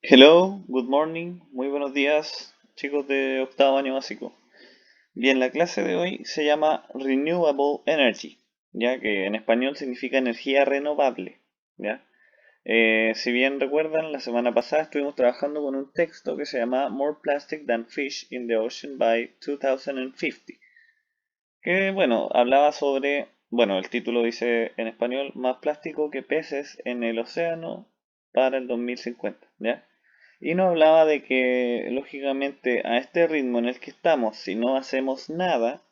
Hello, good morning, muy buenos días, chicos de octavo año básico. Bien, la clase de hoy se llama Renewable Energy, ya que en español significa energía renovable, ¿ya? Si bien recuerdan, la semana pasada estuvimos trabajando con un texto que se llama More Plastic Than Fish in the Ocean by 2050, que bueno, hablaba sobre, bueno, el título dice en español, más plástico que peces en el océano para el 2050, ¿ya? Y nos hablaba de que, lógicamente, a este ritmo en el que estamos, si no hacemos nada,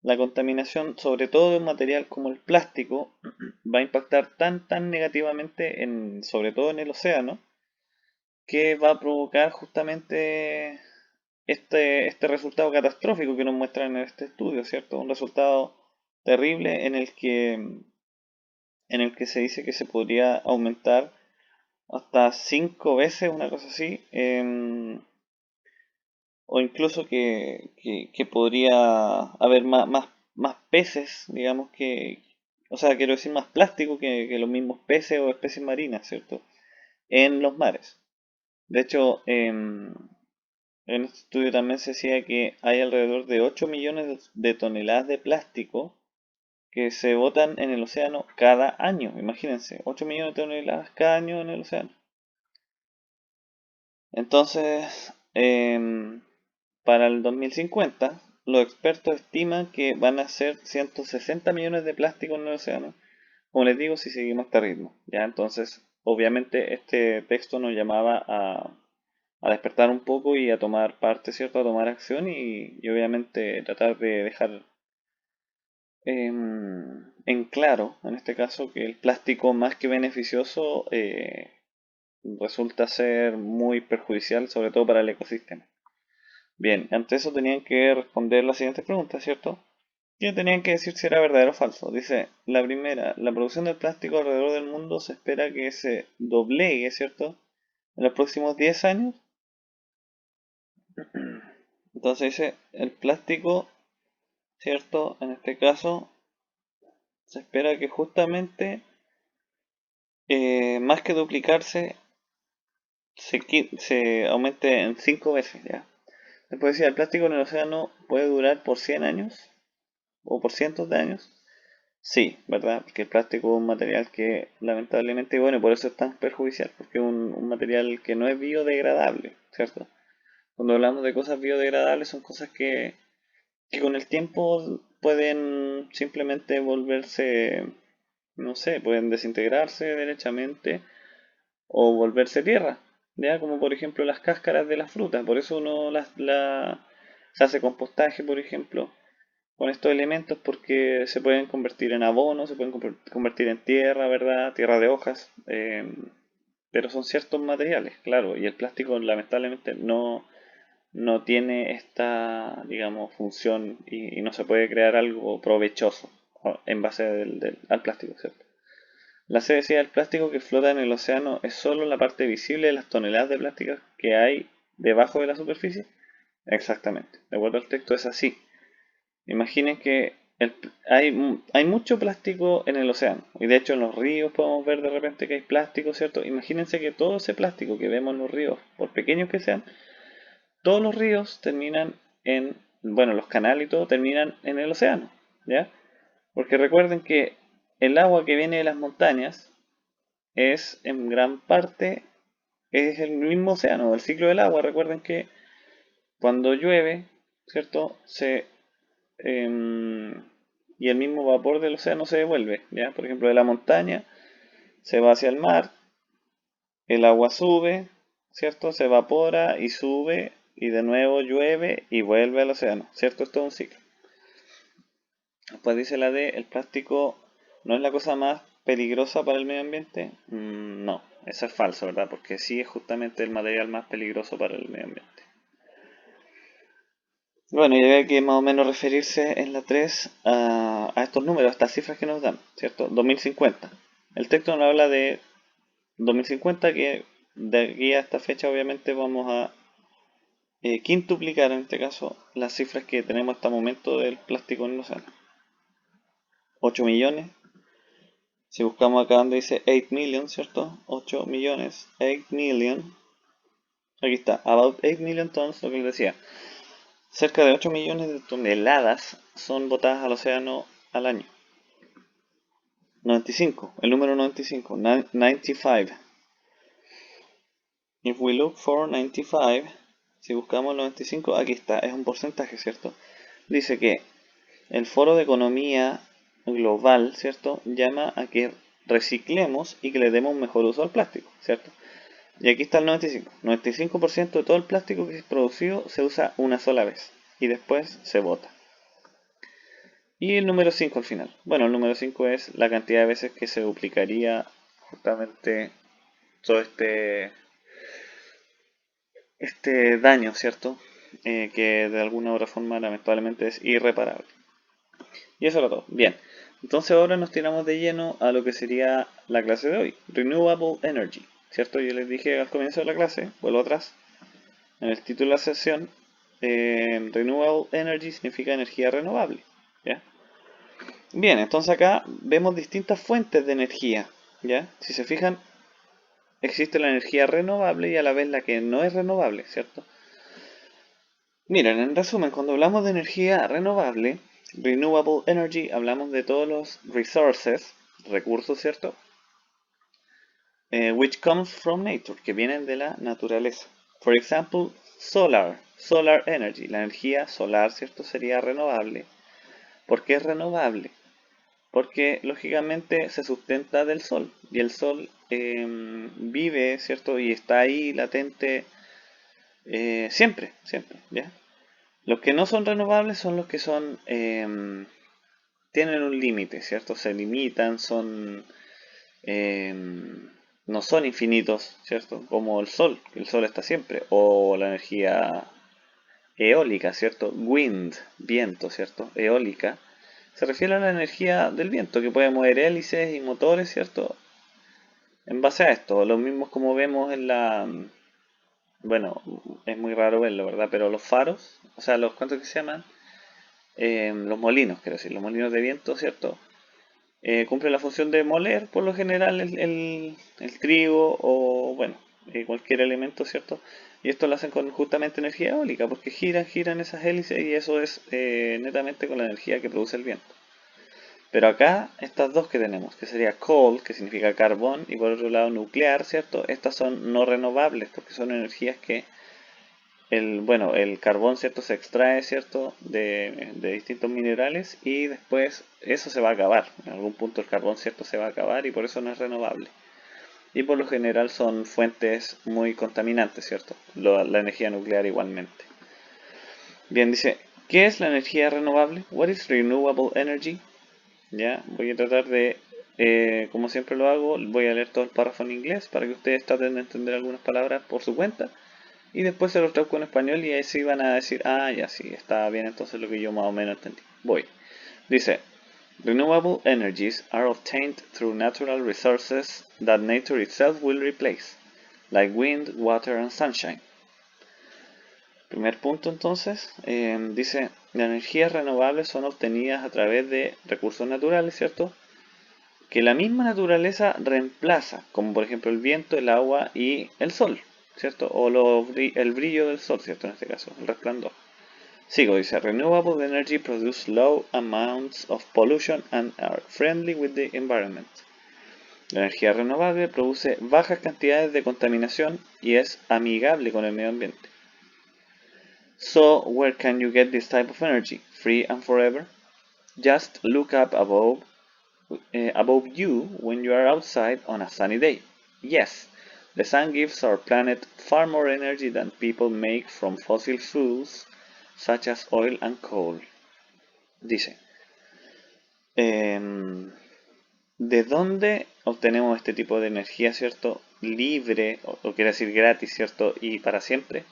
la contaminación, sobre todo de un material como el plástico, va a impactar tan negativamente, sobre todo en el océano, que va a provocar justamente este resultado catastrófico que nos muestran en este estudio, ¿cierto? Un resultado terrible en el que se dice que se podría aumentar hasta 5 veces, una cosa así, o incluso que podría haber más peces, digamos o sea, quiero decir más plástico que los mismos peces o especies marinas, ¿cierto? En los mares. De hecho, en este estudio también se decía que hay alrededor de 8 millones de toneladas de plástico que se botan en el océano cada año. Imagínense, 8 millones de toneladas cada año en el océano. Entonces, para el 2050, los expertos estiman que van a ser 160 millones de plásticos en el océano. Como les digo, si seguimos este ritmo. Ya, entonces, obviamente, este texto nos llamaba a despertar un poco y a tomar parte, ¿cierto? A tomar acción y obviamente tratar de dejar en claro, en este caso, que el plástico más que beneficioso resulta ser muy perjudicial, sobre todo para el ecosistema. Bien, ante eso tenían que responder las siguientes preguntas, ¿cierto? Que tenían que decir si era verdadero o falso. Dice, la primera, la producción del plástico alrededor del mundo se espera que se doblegue, ¿cierto? En los próximos 10 años. Entonces dice, el plástico, ¿cierto? En este caso, se espera que justamente, más que duplicarse, se aumente en 5 veces, ¿ya? Después decía, el plástico en el océano puede durar por 100 años o por cientos de años. Sí, ¿verdad? Porque el plástico es un material que lamentablemente, bueno, por eso es tan perjudicial, porque es un material que no es biodegradable, ¿cierto? Cuando hablamos de cosas biodegradables son cosas que con el tiempo pueden simplemente volverse, no sé, pueden desintegrarse derechamente o volverse tierra, ¿ya? Como por ejemplo las cáscaras de las frutas, por eso uno se hace compostaje, por ejemplo, con estos elementos porque se pueden convertir en abono, se pueden convertir en tierra, ¿verdad? Tierra de hojas, pero son ciertos materiales, claro, y el plástico lamentablemente no tiene esta, digamos, función y no se puede crear algo provechoso en base al plástico, ¿cierto? La C decía, el plástico que flota en el océano es solo la parte visible de las toneladas de plástico que hay debajo de la superficie. Exactamente, de acuerdo al texto es así. Imaginen que hay mucho plástico en el océano y de hecho en los ríos podemos ver de repente que hay plástico, ¿cierto? Imagínense que todo ese plástico que vemos en los ríos, por pequeños que sean, todos los ríos terminan bueno, los canales y todo terminan en el océano, ¿ya? Porque recuerden que el agua que viene de las montañas es en gran parte es el mismo océano, el ciclo del agua. Recuerden que cuando llueve, ¿cierto? em, y el mismo vapor del océano se devuelve, ¿ya? Por ejemplo, de la montaña se va hacia el mar, el agua sube, ¿cierto? Se evapora y sube y de nuevo llueve y vuelve al océano, ¿cierto? Es todo un ciclo. Después dice la D, el plástico no es la cosa más peligrosa para el medio ambiente. No, eso es falso, ¿verdad? Porque sí es justamente el material más peligroso para el medio ambiente. Bueno, y había que más o menos referirse en la 3 a estos números, a estas cifras que nos dan, ¿cierto? 2050. El texto nos habla de 2050, que de aquí a esta fecha obviamente vamos a quintuplicar en este caso las cifras que tenemos hasta el momento del plástico en el océano. 8 millones. Si buscamos acá donde dice 8 million, ¿cierto? 8 millones, 8 million. Aquí está, about 8 million tons, lo que les decía. Cerca de 8 millones de toneladas son botadas al océano al año. 95, el número 95, 95. If we look for 95, si buscamos el 95, aquí está, es un porcentaje, ¿cierto? Dice que el Foro de Economía Global, ¿cierto? Llama a que reciclemos y que le demos un mejor uso al plástico, ¿cierto? Y aquí está el 95. 95% de todo el plástico que es producido se usa una sola vez y después se bota. Y el número 5 al final. Bueno, el número 5 es la cantidad de veces que se duplicaría justamente todo este daño, ¿cierto? Que de alguna u otra forma lamentablemente es irreparable. Y eso era todo. Bien. Entonces ahora nos tiramos de lleno a lo que sería la clase de hoy. Renewable Energy. ¿Cierto? Yo les dije al comienzo de la clase, vuelvo atrás, en el título de la sesión, Renewable Energy significa energía renovable. ¿Ya? Bien, entonces acá vemos distintas fuentes de energía. ¿Ya? Si se fijan, existe la energía renovable y a la vez la que no es renovable, ¿cierto? Miren, en resumen, cuando hablamos de energía renovable, renewable energy, hablamos de todos los resources, recursos, ¿cierto? Which comes from nature, que vienen de la naturaleza. For example, solar energy, la energía solar, ¿cierto? Sería renovable. ¿Por qué es renovable? Porque lógicamente se sustenta del sol y el sol vive, ¿cierto? Y está ahí latente siempre, siempre, ¿ya? Los que no son renovables son los que son tienen un límite, ¿cierto? Se limitan, no son infinitos, ¿cierto? Como el sol, que el sol está siempre, o la energía eólica, ¿cierto? Wind, viento, ¿cierto? Eólica. Se refiere a la energía del viento que puede mover hélices y motores, ¿cierto? En base a esto, los mismos como vemos en la... Bueno, es muy raro verlo, ¿verdad? Pero los faros, o sea, los cuantos que se llaman, los molinos, quiero decir, los molinos de viento, ¿cierto? Cumplen la función de moler, por lo general, el trigo o, bueno, cualquier elemento, ¿cierto? Y esto lo hacen con justamente energía eólica, porque giran esas hélices y eso es netamente con la energía que produce el viento. Pero acá, estas dos que tenemos, que sería coal, que significa carbón, y por otro lado nuclear, ¿cierto? Estas son no renovables, porque son energías que el carbón, ¿cierto? Se extrae, ¿cierto? De distintos minerales y después eso se va a acabar. En algún punto el carbón, ¿cierto? Se va a acabar y por eso no es renovable. Y por lo general son fuentes muy contaminantes, ¿cierto? La energía nuclear igualmente. Bien, dice, ¿qué es la energía renovable? What is renewable energy? Ya, voy a tratar de, como siempre lo hago, voy a leer todo el párrafo en inglés para que ustedes traten de entender algunas palabras por su cuenta y después se los traduzco en español y ahí sí van a decir, ah, ya sí, está bien entonces lo que yo más o menos entendí. Voy. Dice, renewable energies are obtained through natural resources that nature itself will replace, like wind, water and sunshine. Primer punto entonces, dice, las energías renovables son obtenidas a través de recursos naturales, ¿cierto? Que la misma naturaleza reemplaza, como por ejemplo el viento, el agua y el sol, ¿cierto? O el brillo del sol, ¿cierto? En este caso, el resplandor. Sigo, dice, renewable energy produce low amounts of pollution and are friendly with the environment. La energía renovable produce bajas cantidades de contaminación y es amigable con el medio ambiente. So, where can you get this type of energy? Free and forever? Just look up above you when you are outside on a sunny day. Yes, the sun gives our planet far more energy than people make from fossil fuels such as oil and coal. Dice, ¿de dónde obtenemos este tipo de energía, cierto? Libre, o quiere decir gratis, cierto, y para siempre.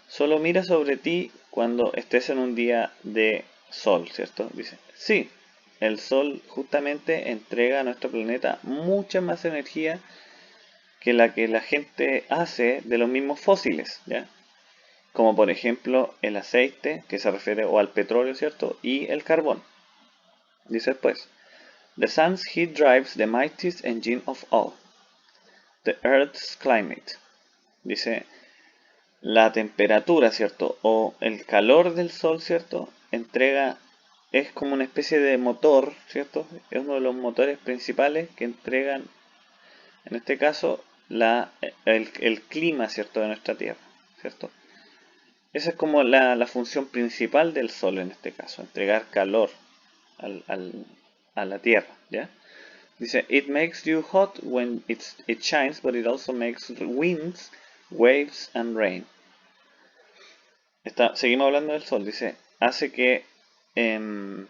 Solo mira sobre ti cuando estés en un día de sol, ¿cierto? Dice, sí, el sol justamente entrega a nuestro planeta mucha más energía que la gente hace de los mismos fósiles, ¿ya? Como por ejemplo el aceite, que se refiere o al petróleo, ¿cierto? Y el carbón. Dice después, the sun's heat drives the mightiest engine of all, the Earth's climate. Dice, la temperatura, ¿cierto? O el calor del sol, ¿cierto? Es como una especie de motor, ¿cierto? Es uno de los motores principales que entregan, en este caso, el clima, ¿cierto? De nuestra Tierra, ¿cierto? Esa es como la función principal del sol en este caso, entregar calor al, al- a la Tierra, ¿ya? Dice, it makes you hot when it shines, but it also makes winds, waves and rain. Seguimos hablando del sol, dice, hace em,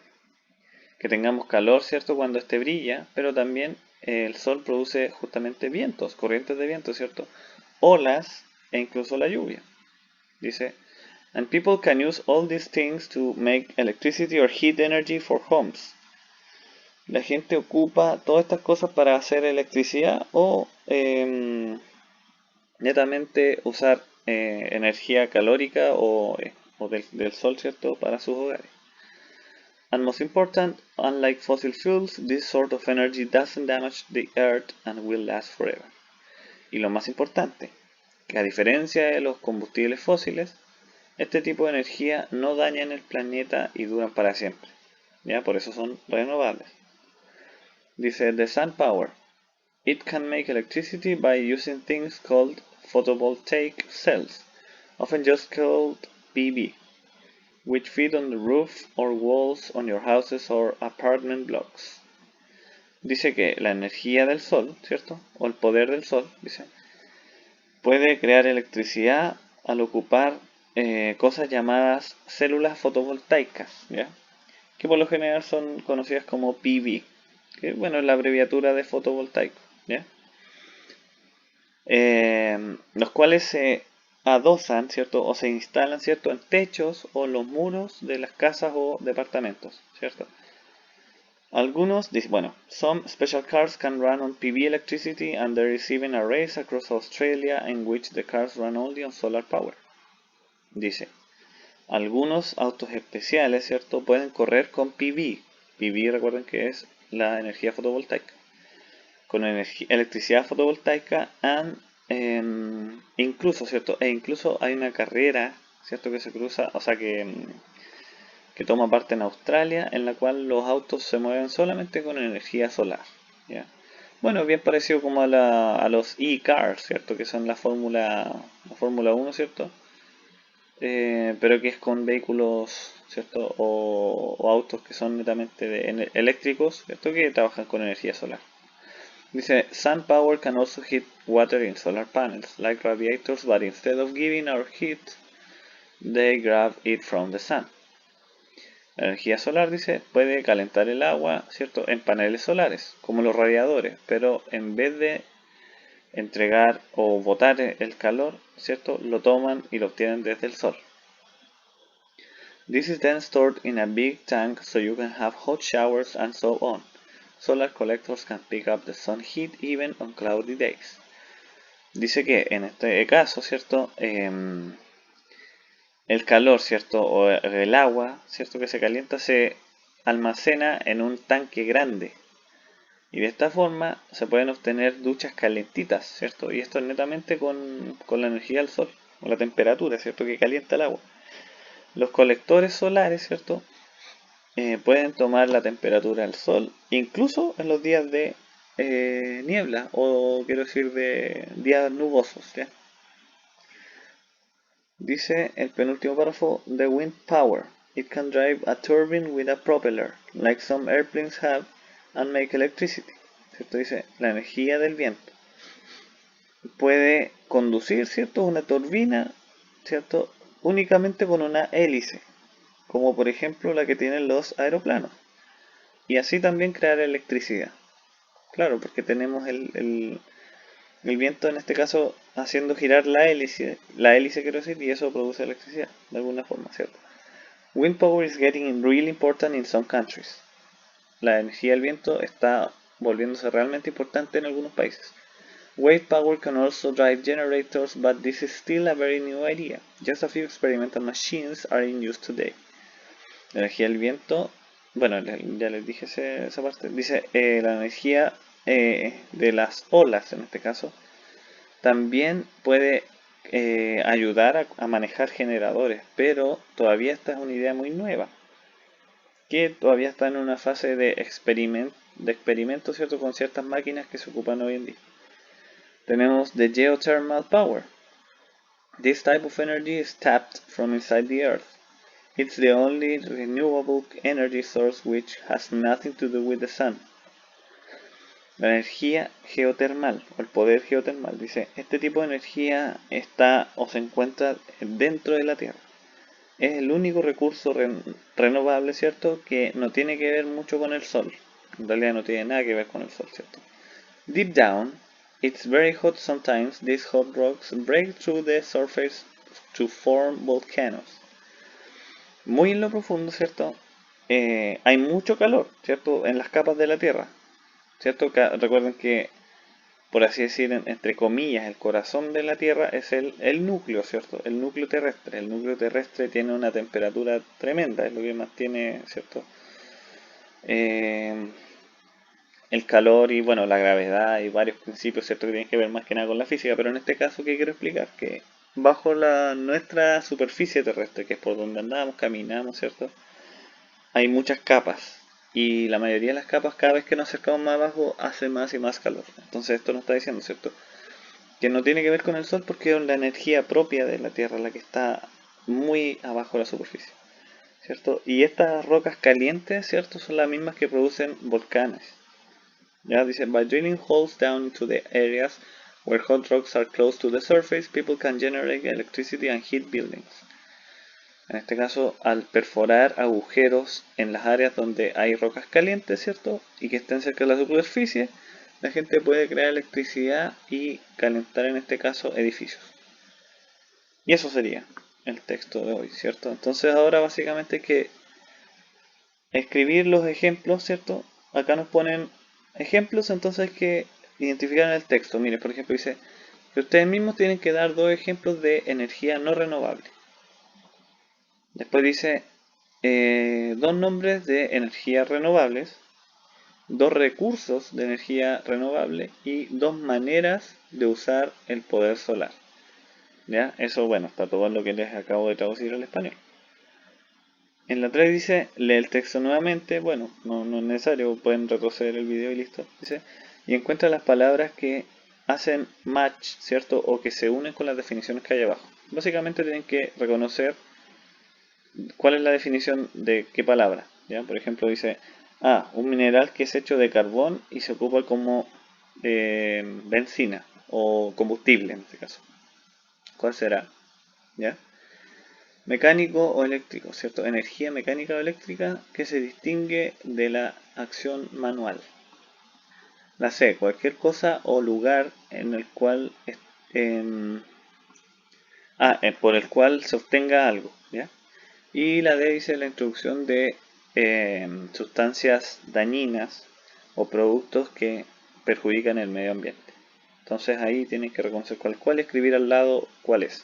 que tengamos calor, ¿cierto? Cuando este brilla, pero también el sol produce justamente vientos, corrientes de viento, ¿cierto? Olas e incluso la lluvia. Dice, and people can use all these things to make electricity or heat energy for homes. La gente ocupa todas estas cosas para hacer electricidad o netamente usar energía calórica o del sol, ¿cierto? Para sus hogares. And most important, unlike fossil fuels, this sort of energy doesn't damage the earth and will last forever. Y lo más importante, que a diferencia de los combustibles fósiles, este tipo de energía no dañan el planeta y duran para siempre. ¿Ya? Por eso son renovables. Dice, the sun power. It can make electricity by using things called photovoltaic cells, often just called PV, which feed on the roof or walls on your houses or apartment blocks. Dice que la energía del sol, ¿cierto? O el poder del sol, dice, puede crear electricidad al ocupar cosas llamadas células fotovoltaicas, ¿ya? Que por lo general son conocidas como PV, que bueno, es la abreviatura de fotovoltaico, ¿ya? Los cuales se adosan, ¿cierto? O se instalan, ¿cierto? En techos o los muros de las casas o departamentos, ¿cierto? Bueno, some special cars can run on PV electricity and there is even a race across Australia in which the cars run only on solar power. Dice, algunos autos especiales, ¿cierto? Pueden correr con PV. PV, recuerden que es la energía fotovoltaica. Con electricidad fotovoltaica incluso, ¿cierto? E incluso hay una carrera, ¿cierto? Que se cruza, o sea que toma parte en Australia, en la cual los autos se mueven solamente con energía solar, ¿ya? Bueno, bien parecido como a los e-cars, ¿cierto? Que son la Fórmula 1, ¿cierto? Pero que es con vehículos, ¿cierto? O autos que son netamente eléctricos, ¿cierto? Que trabajan con energía solar. Dice, sun power can also heat water in solar panels, like radiators, but instead of giving our heat, they grab it from the sun. La energía solar, dice, puede calentar el agua, ¿cierto? En paneles solares, como los radiadores, pero en vez de entregar o botar el calor, ¿cierto? Lo toman y lo obtienen desde el sol. This is then stored in a big tank so you can have hot showers and so on. Solar collectors can pick up the sun heat even on cloudy days. Dice que en este caso, ¿cierto? El calor, ¿cierto? O el agua, ¿cierto? Que se calienta se almacena en un tanque grande. Y de esta forma se pueden obtener duchas calentitas, ¿cierto? Y esto es netamente con la energía del sol, o la temperatura, ¿cierto? Que calienta el agua. Los colectores solares, ¿cierto? Pueden tomar la temperatura del sol, incluso en los días de niebla, o quiero decir de días nubosos, ¿ya? Dice el penúltimo párrafo, the wind power. It can drive a turbine with a propeller, like some airplanes have, and make electricity. ¿Cierto? Dice, la energía del viento puede conducir, ¿cierto? Una turbina, ¿cierto? Únicamente con una hélice, como por ejemplo la que tienen los aeroplanos. Y así también crear electricidad. Claro, porque tenemos el viento en este caso haciendo girar la hélice quiero decir, y eso produce electricidad, de alguna forma, ¿cierto? Wind power is getting really important in some countries. La energía del viento está volviéndose realmente importante en algunos países. Wave power can also drive generators, but this is still a very new idea. Just a few experimental machines are in use today. La energía del viento, bueno, ya les dije esa parte. Dice, la energía de las olas, en este caso, también puede ayudar a manejar generadores, pero todavía esta es una idea muy nueva, que todavía está en una fase de experimento, ¿cierto? Con ciertas máquinas que se ocupan hoy en día. Tenemos the geothermal power. This type of energy is tapped from inside the earth. It's the only renewable energy source which has nothing to do with the sun. La energía geotermal, o el poder geotermal, dice, este tipo de energía está o se encuentra dentro de la Tierra. Es el único recurso renovable, ¿cierto? Que no tiene que ver mucho con el Sol. En realidad no tiene nada que ver con el Sol, ¿cierto? Deep down, it's very hot sometimes. These hot rocks break through the surface to form volcanoes. Muy en lo profundo, ¿cierto? Hay mucho calor, ¿cierto? En las capas de la Tierra, ¿cierto? Recuerden que, por así decir, entre comillas, el corazón de la Tierra es el núcleo, ¿cierto? El núcleo terrestre. El núcleo terrestre tiene una temperatura tremenda, es lo que mantiene, ¿cierto? El calor y, bueno, la gravedad y varios principios, ¿cierto? Que tienen que ver más que nada con la física, pero en este caso, ¿qué quiero explicar? Que bajo nuestra superficie terrestre, que es por donde andamos, caminamos, ¿cierto? Hay muchas capas. Y la mayoría de las capas, cada vez que nos acercamos más abajo, hace más y más calor. Entonces esto nos está diciendo, ¿cierto? Que no tiene que ver con el Sol porque es la energía propia de la Tierra la que está muy abajo de la superficie, ¿cierto? Y estas rocas calientes, ¿cierto? Son las mismas que producen volcanes. Ya dice, by drilling holes down into the areas where hot rocks are close to the surface, people can generate electricity and heat buildings. En este caso, al perforar agujeros en las áreas donde hay rocas calientes, ¿cierto? Y que estén cerca de la superficie, la gente puede crear electricidad y calentar, en este caso, edificios. Y eso sería el texto de hoy, ¿cierto? Entonces ahora básicamente hay que escribir los ejemplos, ¿cierto? Acá nos ponen ejemplos, entonces hay que identificar en el texto. Mire, por ejemplo, dice que ustedes mismos tienen que dar dos ejemplos de energía no renovable. Después dice dos nombres de energías renovables, dos recursos de energía renovable y dos maneras de usar el poder solar. ¿Ya? Eso, bueno, está todo lo que les acabo de traducir al español. En la 3 dice, lee el texto nuevamente, bueno, no es necesario, pueden retroceder el video y listo. Dice, y encuentra las palabras que hacen match, ¿cierto? O que se unen con las definiciones que hay abajo. Básicamente tienen que reconocer cuál es la definición de qué palabra. ¿Ya? Por ejemplo, dice, un mineral que es hecho de carbón y se ocupa como benzina o combustible en este caso. ¿Cuál será? ¿Ya? Mecánico o eléctrico, ¿cierto? Energía mecánica o eléctrica que se distingue de la acción manual. La C, cualquier cosa o lugar en el cual por el cual se obtenga algo, ¿ya? Y la D dice la introducción de sustancias dañinas o productos que perjudican el medio ambiente. Entonces ahí tienen que reconocer cuál escribir al lado cuál es.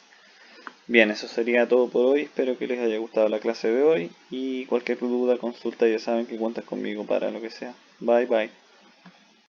Bien, eso sería todo por hoy. Espero que les haya gustado la clase de hoy y cualquier duda, consulta, ya saben que cuentas conmigo para lo que sea. Bye bye.